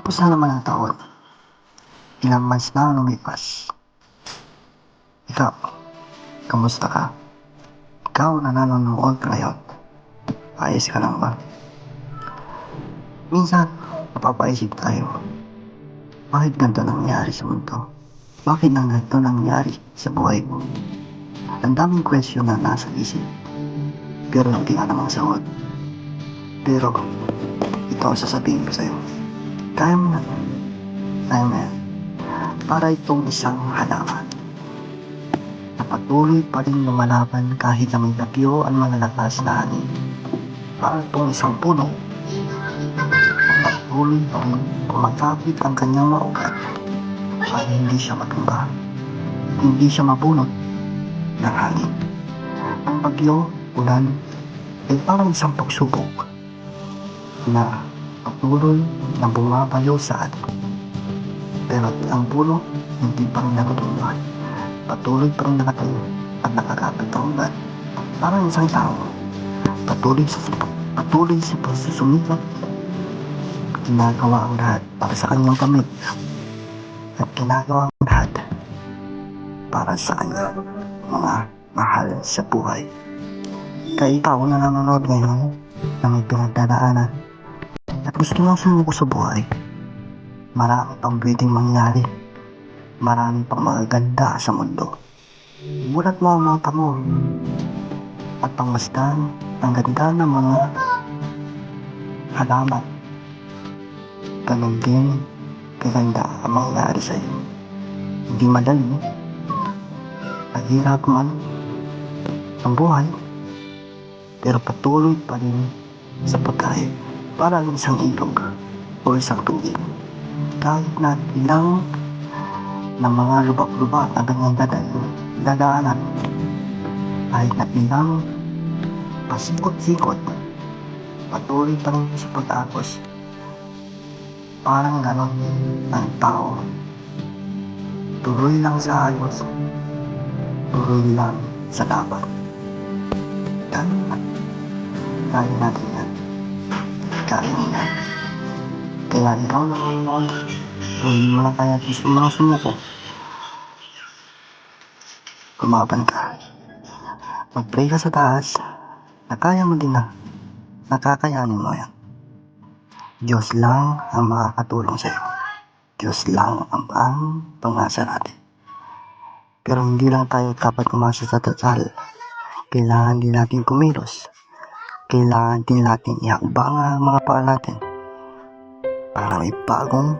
Tapos na naman ang taon. Ilang months na lumipas. Ikaw, kamusta ka? Ikaw na nanonood ngayon. Ayos ka lang ba? Minsan, napapaisip tayo. Bakit ganito nangyari sa mundo? Bakit nang ganito nangyari sa buhay mo? Ang daming question na nasa isip. Pero hindi ka namang sagot. Pero, ito ang sasabihin ko sa'yo. Kaya mo na. Kaya mo yan. Para itong isang halaman na patuloy pa rin lumalaban kahit na may bagyo ang malalakas na hangin. Para itong isang puno na patuloy pa rin kumakapit ang kanyang mga ugat para hindi siya matumba. Hindi siya mabunot ng hangin. Ang bagyo, ulan, ay parang isang pagsubok na patuloy na bumabayo sa atin. Pero ang puno, hindi pa rin natutunan. Patuloy pa rin nakatayo at nakakapit ang ulan. Parang isang tao, patuloy sa pagsusumikap, ginagawa ang lahat para sa kanyang pamilya at ginagawa ang lahat para sa kanyang mga mahal sa buhay. Kaya ikaw na nanonood ngayon na may pinagdadaanan at gusto nang sumuko sa buhay, marami pang pwedeng mangyari. Marami pang magaganda sa mundo. Mulat mo ang mata mo at pangmasdan ang ganda ng mga halaman. Ganun din kaganda ang mangyari sa iyo. Hindi madali, mahirap man ang buhay, pero patuloy pa rin sa pagkain para ang isang ilog o isang tubig. Kahit na ilang ng mga lubak-lubak na ganyang dadaanan, kahit na ilang pasikot-sikot, patuloy pa rin sa pag-agos. Parang ganon ang tao. Tuloy lang sa agos, tuloy lang sa laban. Kaya natin yan. Kaya yan. Kaya ikaw nanonood, gawin mo lang kaya gusto mo lang sumuko. Kumaban ka. Mag-pray ka sa taas na kaya mo din na. Nakakayanin mo yan. Diyos lang ang makakatulong sa'yo. Diyos lang ang pang-asa natin. Pero hindi lang tayo dapat umasa sa dasal. Kailangan din natin kumilos. Kailangan din natin ihakbang ang mga paa natin para may bagong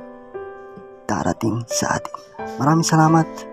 darating sa atin. Maraming salamat.